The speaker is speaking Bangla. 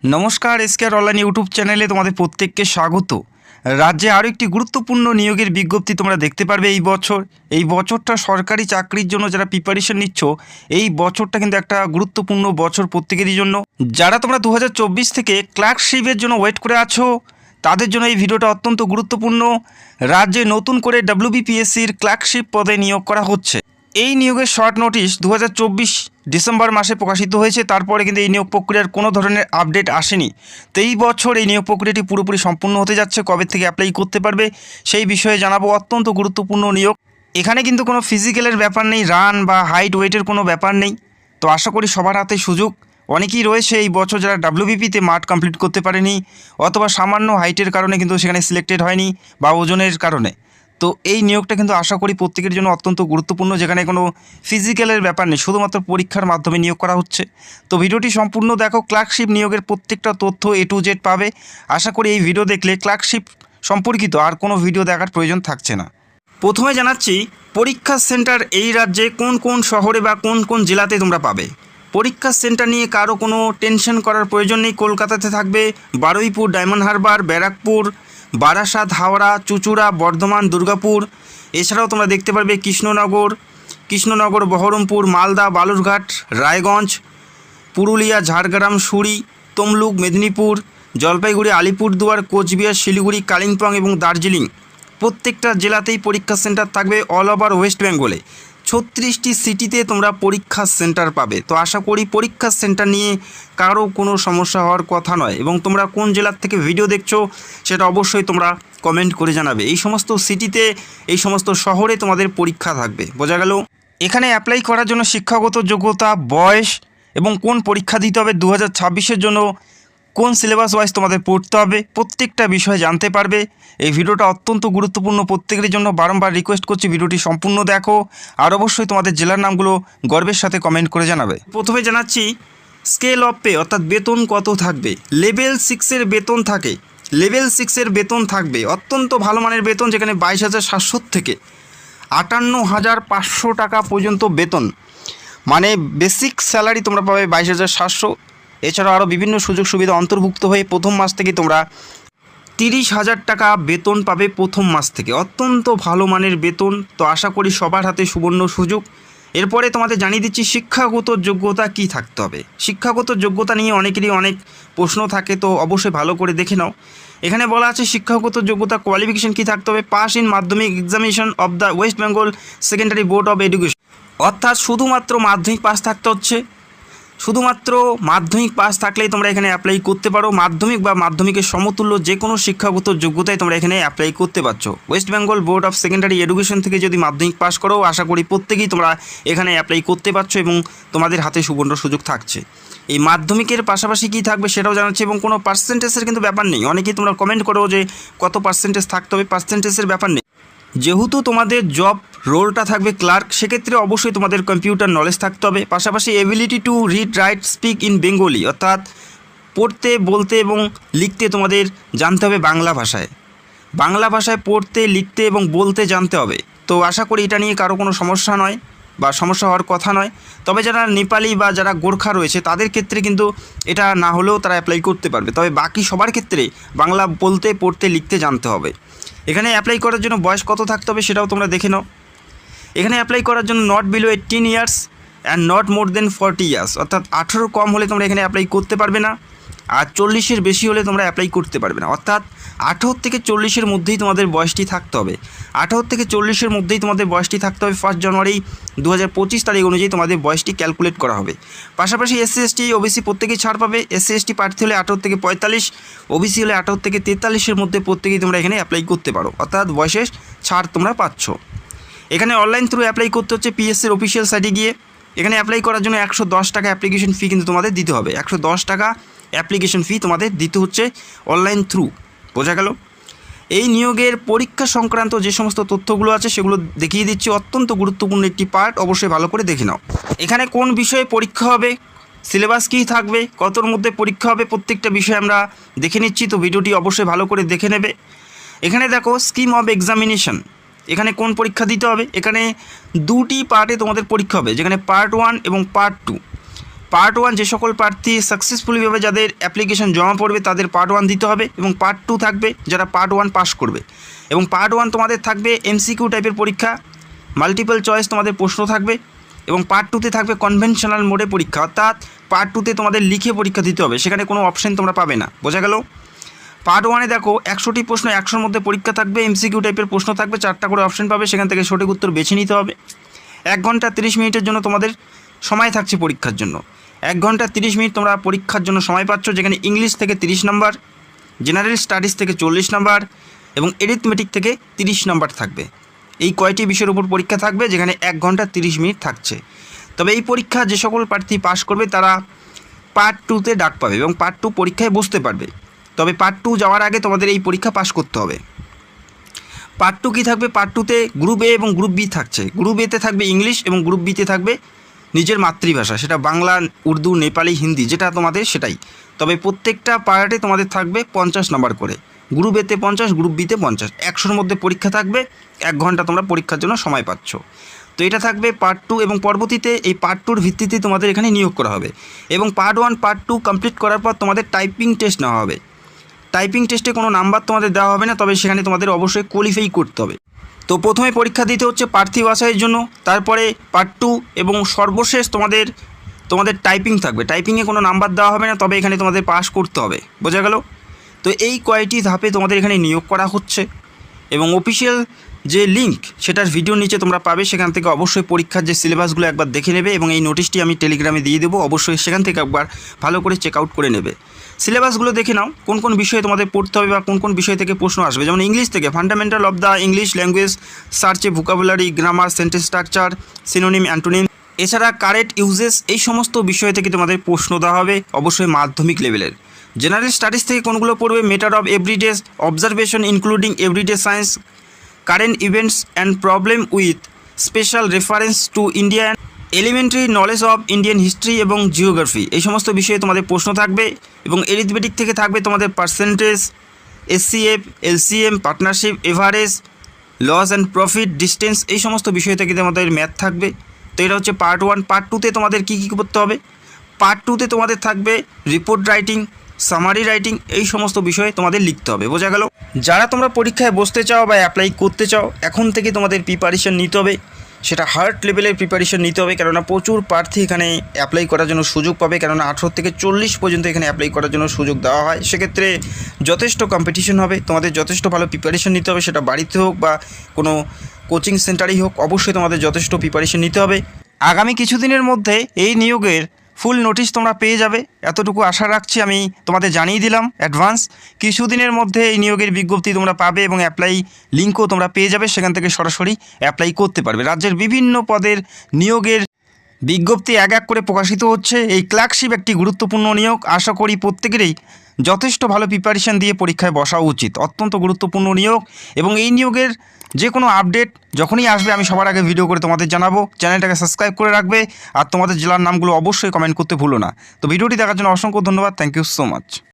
নমস্কার, এসকেআর অনলাইন ইউটিউব চ্যানেলে তোমাদের প্রত্যেককে স্বাগত। রাজ্যে আরও একটি গুরুত্বপূর্ণ নিয়োগের বিজ্ঞপ্তি তোমরা দেখতে পারবে এই বছরটা সরকারি চাকরির জন্য যারা প্রিপারেশন নিচ্ছ, এই বছরটা কিন্তু একটা গুরুত্বপূর্ণ বছর প্রত্যেকেরই জন্য। যারা তোমরা 2024 থেকে ক্লার্কশিপের জন্য ওয়েট করে আছো, তাদের জন্য এই ভিডিওটা অত্যন্ত গুরুত্বপূর্ণ। রাজ্যে নতুন করে WBPSCর ক্লার্কশিপ পদে নিয়োগ করা হচ্ছে। এই নিয়োগের শর্ট নোটিশ 2024 ডিসেম্বর মাসে প্রকাশিত হয়েছে। তারপরে কিন্তু এই নিয়োগ প্রক্রিয়ার কোনো ধরনের আপডেট আসেনি। তো এই বছর এই নিয়োগ প্রক্রিয়াটি পুরোপুরি সম্পূর্ণ হতে যাচ্ছে। কবে থেকে অ্যাপ্লাই করতে পারবে সেই বিষয়ে জানাবো। অত্যন্ত গুরুত্বপূর্ণ নিয়োগ। এখানে কিন্তু কোনো ফিজিক্যালের ব্যাপার নেই, রান বা হাইট ওয়েটের কোনো ব্যাপার নেই। তো আশা করি সবার হাতে সুযোগ। অনেকেই রয়েছে এই বছর যারা WBPতে মাঠ কমপ্লিট করতে পারেনি, অথবা সামান্য হাইটের কারণে কিন্তু সেখানে সিলেক্টেড হয়নি বা ওজনের কারণে। তো এই নিয়োগটা কিন্তু আশা করি প্রত্যেকের জন্য অত্যন্ত গুরুত্বপূর্ণ, যেখানে কোনো ফিজিক্যালের ব্যাপার নেই, শুধুমাত্র পরীক্ষার মাধ্যমে নিয়োগ করা হচ্ছে। তো ভিডিওটি সম্পূর্ণ দেখো। ক্লার্কশিপ নিয়োগের প্রত্যেকটা তথ্য A to Z পাবে। আশা করি এই ভিডিও দেখলে ক্লার্কশিপ সম্পর্কিত আর কোনো ভিডিও দেখার প্রয়োজন থাকছে না। প্রথমে জানাচ্ছি পরীক্ষা সেন্টার এই রাজ্যে কোন কোন শহরে বা কোন কোন জেলাতে তোমরা পাবে। পরীক্ষা সেন্টার নিয়ে কারো কোনো টেনশন করার প্রয়োজন নেই। কলকাতাতে থাকবে বারুইপুর, ডায়মন্ড হারবার, ব্যারাকপুর, বারাসাত, হাওড়া, চুঁচুড়া, বর্ধমান, দুর্গাপুর। এছাড়াও তোমরা দেখতে পারবে কৃষ্ণনগর, বহরমপুর, মালদা, বালুরঘাট, রায়গঞ্জ, পুরুলিয়া, ঝাড়গ্রাম, সুরি, তমলুক, মেদিনীপুর, জলপাইগুড়ি, আলিপুরদুয়ার, কোচবিহার, শিলিগুড়ি, কালিম্পং এবং দার্জিলিং। প্রত্যেকটা জেলাতেই পরীক্ষা সেন্টার থাকবে। অল ওভার ওয়েস্ট বেঙ্গলে 36টি সিটিতে তোমরা পরীক্ষা সেন্টার পাবে। তো আশা করি পরীক্ষা সেন্টার নিয়ে কারো কোনো সমস্যা হওয়ার কথা নয়। এবং তোমরা কোন জেলার থেকে ভিডিও দেখছো সেটা অবশ্যই তোমরা কমেন্ট করে জানাবে। এই সমস্ত সিটিতে, এই সমস্ত শহরে তোমাদের পরীক্ষা থাকবে। বোঝা গেল? এখানে অ্যাপ্লাই করার জন্য শিক্ষাগত যোগ্যতা, বয়স এবং কোন পরীক্ষা দিতে হবে, 2026-এর জন্য কোন সিলেবাস ওয়াইজ তোমাদের পড়তে হবে, প্রত্যেকটা বিষয় জানতে পারবে। এই ভিডিওটা অত্যন্ত গুরুত্বপূর্ণ প্রত্যেকের জন্য। বারংবার রিকোয়েস্ট করছি ভিডিওটি সম্পূর্ণ দেখো। আর অবশ্যই তোমাদের জেলার নামগুলো গর্বের সাথে কমেন্ট করে জানাবে। প্রথমে জানাচ্ছি স্কেল অফ পে, অর্থাৎ বেতন কত থাকবে। লেভেল 6-এর বেতন থাকে। লেভেল 6-এর বেতন থাকবে অত্যন্ত ভালো মানের বেতন, যেখানে 22,700 থেকে 58,500 টাকা পর্যন্ত বেতন। মানে বেসিক স্যালারি তোমরা পাবে 22,700। এছাড়াও আরও বিভিন্ন সুযোগ সুবিধা অন্তর্ভুক্ত হয়ে প্রথম মাস থেকে তোমরা 30,000 টাকা বেতন পাবে প্রথম মাস থেকে। অত্যন্ত ভালো মানের বেতন। তো আশা করি সবার হাতে সুবর্ণ সুযোগ। এরপরে তোমাদের জানিয়ে দিচ্ছি শিক্ষাগত যোগ্যতা কি থাকতে হবে। শিক্ষাগত যোগ্যতা নিয়ে অনেকেরই অনেক প্রশ্ন থাকে, তো অবশ্যই ভালো করে দেখে নাও। এখানে বলা আছে শিক্ষাগত যোগ্যতা কোয়ালিফিকেশন কি থাকতে হবে। পাস ইন মাধ্যমিক examination of the West Bengal secondary board of education, অর্থাৎ শুধুমাত্র মাধ্যমিক পাস থাকতে হচ্ছে। শুধুমাত্র মাধ্যমিক পাস থাকলেই তোমরা এখানে অ্যাপ্লাই করতে পারো। মাধ্যমিক বা মাধ্যমিকের সমতুল্য যে কোনো শিক্ষাগত যোগ্যতায় তোমরা এখানে অ্যাপ্লাই করতে পারছো। West Bengal board of secondary education থেকে যদি মাধ্যমিক পাস করো, আশা করি প্রত্যেকেই তোমরা এখানে অ্যাপ্লাই করতে পারছো এবং তোমাদের হাতে সুবর্ণ সুযোগ থাকছে। এই মাধ্যমিকের পাশাপাশি কী থাকবে সেটাও জানাচ্ছি, এবং কোনো পার্সেন্টেজের কিন্তু ব্যাপার নেই। অনেকেই তোমরা কমেন্ট করো যে কত পার্সেন্টেজ থাকতে হবে, পার্সেন্টেজের ব্যাপার নেই। যেহেতু তোমাদের জব রোলটা থাকবে ক্লার্ক, সেক্ষেত্রে অবশ্যই তোমাদের কম্পিউটার নলেজ থাকতে হবে। পাশাপাশি ability to read, right, speak in Bengali, অর্থাৎ পড়তে, বলতে এবং লিখতে তোমাদের জানতে হবে বাংলা ভাষায়। বাংলা ভাষায় পড়তে, লিখতে এবং বলতে জানতে হবে। তো আশা করি এটা নিয়ে কারো কোনো সমস্যা নয় বা সমস্যা হওয়ার কথা নয়। তবে যারা নেপালি বা যারা গোর্খা রয়েছে তাদের ক্ষেত্রে কিন্তু এটা না হলেও তারা অ্যাপ্লাই করতে পারবে। তবে বাকি সবার ক্ষেত্রে বাংলা বলতে, পড়তে, লিখতে জানতে হবে। এখানে অ্যাপ্লাই করার জন্য বয়স কত থাকতে হবে সেটাও তোমরা দেখে নাও। এখানে অ্যাপ্লাই করার জন্য not below 18 years and not more than 40 years, অর্থাৎ 18 কম হলে তোমরা এখানে অ্যাপ্লাই করতে পারবে না। আর 40-এর বেশি হলে তোমরা অ্যাপ্লাই করতে পারবে না। অর্থাৎ 18 থেকে 40-এর মধ্যেই তোমাদের বয়সটি থাকতে হবে। 18 থেকে 40-এর মধ্যেই তোমাদের বয়সটি থাকতে হবে। 1 জানুয়ারি 2025 তারিখ অনুযায়ী তোমাদের বয়সটি ক্যালকুলেট করা হবে। পাশাপাশি SC ST OBC প্রত্যেকেই ছাড় পাবে। SC ST প্রার্থী হলে 18 থেকে 45, OBC হলে 18 থেকে 43-এর মধ্যে প্রত্যেকেই তোমরা এখানে অ্যাপ্লাই করতে পারো, অর্থাৎ বয়সের ছাড় তোমরা পাচ্ছ। এখানে অনলাইন থ্রু অ্যাপ্লাই করতে হচ্ছে PSCর অফিসিয়াল সাইটে গিয়ে। এখানে অ্যাপ্লাই করার জন্য 110 টাকা অ্যাপ্লিকেশন ফি কিন্তু তোমাদের দিতে হবে। 110 টাকা অ্যাপ্লিকেশন ফি তোমাদের দিতে হচ্ছে অনলাইন থ্রু। বোঝা গেল? এই নিয়োগের পরীক্ষা সংক্রান্ত যে সমস্ত তথ্যগুলো আছে সেগুলো দেখিয়ে দিচ্ছি। অত্যন্ত গুরুত্বপূর্ণ একটি পার্ট, অবশ্যই ভালো করে দেখে নাও। এখানে কোন বিষয়ে পরীক্ষা হবে, সিলেবাস কী থাকবে, কতর মধ্যে পরীক্ষা হবে, প্রত্যেকটা বিষয় আমরা দেখে নিচ্ছি। তো ভিডিওটি অবশ্যই ভালো করে দেখে নেবে। এখানে দেখো স্কিম অফ এক্সামিনেশন, এখানে কোন পরীক্ষা দিতে হবে। এখানে দুটি পার্টে তোমাদের পরীক্ষা হবে, যেখানে পার্ট 1 এবং পার্ট 2। পার্ট 1 যে সকল প্রার্থী সাকসেসফুলিভাবে যাদের অ্যাপ্লিকেশন জমা পড়বে তাদের পার্ট 1 দিতে হবে, এবং পার্ট 2 থাকবে যারা পার্ট 1 পাস করবে। এবং পার্ট 1 তোমাদের থাকবে এমসিকিউ টাইপের পরীক্ষা, মাল্টিপল চয়েস তোমাদের প্রশ্ন থাকবে, এবং পার্ট 2তে থাকবে কনভেনশনাল মোডে পরীক্ষা, অর্থাৎ পার্ট 2তে তোমাদের লিখে পরীক্ষা দিতে হবে, সেখানে কোনো অপশন তোমরা পাবে না। বোঝা গেল? পার্ট 1-এ দেখো 100টি প্রশ্ন, 100-র মধ্যে পরীক্ষা থাকবে, এমসিকিউ টাইপের প্রশ্ন থাকবে, 4টা করে অপশন পাবে, সেখান থেকে সঠিক উত্তর বেছে নিতে হবে। 1 ঘন্টা 30 মিনিটের জন্য তোমাদের সময় থাকছে পরীক্ষার জন্য। 1 ঘন্টা 30 মিনিট তোমরা পরীক্ষার জন্য সময় পাচ্ছ, যেখানে ইংলিশ থেকে 30 নম্বর, জেনারেল স্টাডিজ থেকে 40 নম্বর এবং এরিথমেটিক থেকে 30 নম্বর থাকবে। এই কয়টি বিষয়ের উপর পরীক্ষা থাকবে, যেখানে 1 ঘন্টা 30 মিনিট থাকছে। তবে এই পরীক্ষা যে সকল প্রার্থী পাস করবে তারা পার্ট 2তে ডাক পাবে এবং পার্ট 2 পরীক্ষায় বসতে পারবে। তবে পার্ট 2 যাওয়ার আগে তোমাদের এই পরীক্ষা পাস করতে হবে। পার্ট 2 কী থাকবে? পার্ট 2তে গ্রুপ এ এবং গ্রুপ বি থাকছে। গ্রুপ এতে থাকবে ইংলিশ এবং গ্রুপ বিতে থাকবে নিজের মাতৃভাষা, সেটা বাংলা, উর্দু, নেপালি, হিন্দি, যেটা তোমাদের সেটাই। তবে প্রত্যেকটা পার্টে তোমাদের থাকবে 50 নম্বর করে। গ্রুপ এতে 50, গ্রুপ বিতে 50, 100-র মধ্যে পরীক্ষা থাকবে। 1 ঘন্টা তোমরা পরীক্ষার জন্য সময় পাচ্ছ। তো এটা থাকবে পার্ট 2, এবং পরবর্তীতে এই পার্ট 2-র ভিত্তিতে তোমাদের এখানে নিয়োগ করা হবে। এবং পার্ট 1, পার্ট 2 কমপ্লিট করার পর তোমাদের টাইপিং টেস্ট নেওয়া হবে। টাইপিং টেস্টে কোনো নাম্বার তোমাদের দেওয়া হবে না, তবে সেখানে তোমাদের অবশ্যই কোয়ালিফাই করতে হবে। তো প্রথমে পরীক্ষা দিতে হচ্ছে প্রার্থী বাছাইয়ের জন্য, তারপরে পার্ট 2, এবং সর্বশেষ তোমাদের টাইপিং থাকবে। টাইপিংয়ে কোনো নাম্বার দেওয়া হবে না, তবে এখানে তোমাদের পাস করতে হবে। বোঝা গেল? তো এই কয়টি ধাপে তোমাদের এখানে নিয়োগ করা হচ্ছে, এবং অফিসিয়াল যে লিঙ্ক সেটার ভিডিও নিচে তোমরা পাবে, সেখান থেকে অবশ্যই পরীক্ষার যে সিলেবাসগুলো একবার দেখে নেবে, এবং এই নোটিশটি আমি টেলিগ্রামে দিয়ে দেবো, অবশ্যই সেখান থেকে একবার ভালো করে চেক আউট করে নেবে। সিলেবাসগুলো দেখে নাও কোন কোন বিষয়ে তোমাদের পড়তে হবে বা কোন কোন বিষয় থেকে প্রশ্ন আসবে। যেমন ইংলিশ থেকে fundamental of the English language, সার্চে vocabulary, grammar, sentence structure, synonym, antonym, এছাড়া কারেন্ট ইউজেস, এই সমস্ত বিষয় থেকে তোমাদের প্রশ্ন দেওয়া হবে, অবশ্যই মাধ্যমিক লেভেলের। জেনারেল স্টাডিজ থেকে কোনগুলো পড়বে? Method of everyday observation including everyday science, current events and problem with special reference to India, elementary knowledge of Indian history এবং জিওগ্রাফি, এই সমস্ত বিষয়ে তোমাদের প্রশ্ন থাকবে। এবং এরিথমেটিক থেকে থাকবে তোমাদের percentage, HCF, LCM, partnership, average, loss and profit, distance, এই সমস্ত বিষয় থেকে তোমাদের ম্যাথ থাকবে। তো এটা হচ্ছে পার্ট 1। পার্ট 2তে তোমাদের কী কী করতে হবে? পার্ট 2তে তোমাদের থাকবে রিপোর্ট রাইটিং, সামারি রাইটিং, এই সমস্ত বিষয়ে তোমাদের লিখতে হবে। বোঝা গেল? যারা তোমরা পরীক্ষায় বসতে চাও বা অ্যাপ্লাই করতে চাও, এখন থেকে তোমাদের প্রিপারেশন নিতে হবে, সেটা হার্ড লেভেলের প্রিপারেশন নিতে হবে, কেননা প্রচুর প্রার্থী এখানে অ্যাপ্লাই করার জন্য সুযোগ পাবে, কেননা 18 থেকে 40 পর্যন্ত এখানে অ্যাপ্লাই করার জন্য সুযোগ দেওয়া হয়। সেক্ষেত্রে যথেষ্ট কম্পিটিশন হবে, তোমাদের যথেষ্ট ভালো প্রিপারেশন নিতে হবে, সেটা বাড়িতে হোক বা কোনো কোচিং সেন্টারেই হোক, অবশ্যই তোমাদের যথেষ্ট প্রিপারেশন নিতে হবে। আগামী কিছুদিনের মধ্যে এই নিয়োগের ফুল নোটিশ তোমরা পেয়ে যাবে, এতটুকু আশা রাখছি। আমি তোমাদের জানিয়ে দিলাম অ্যাডভান্স, কিছুদিনের মধ্যে এই নিয়োগের বিজ্ঞপ্তি তোমরা পাবে এবং অ্যাপ্লাই লিঙ্কও তোমরা পেয়ে যাবে, সেখান থেকে সরাসরি অ্যাপ্লাই করতে পারবে। রাজ্যের বিভিন্ন পদের নিয়োগের বিজ্ঞপ্তি এক এক করে প্রকাশিত হচ্ছে। এই ক্লার্কশিপ একটি গুরুত্বপূর্ণ নিয়োগ, আশা করি প্রত্যেকেরই যথেষ্ট ভালো প্রিপারেশন দিয়ে পরীক্ষায় বসা উচিত। অত্যন্ত গুরুত্বপূর্ণ নিয়োগ, এবং এই নিয়োগের যে কোনো আপডেট যখনই আসবে আমি সবার আগে ভিডিও করে তোমাদের জানাবো। চ্যানেলটাকে সাবস্ক্রাইব করে রাখবে, আর তোমাদের জেলার নামগুলো অবশ্যই কমেন্ট করতে ভুলো না। তো ভিডিওটি দেখার জন্য অসংখ্য ধন্যবাদ। Thank you so much.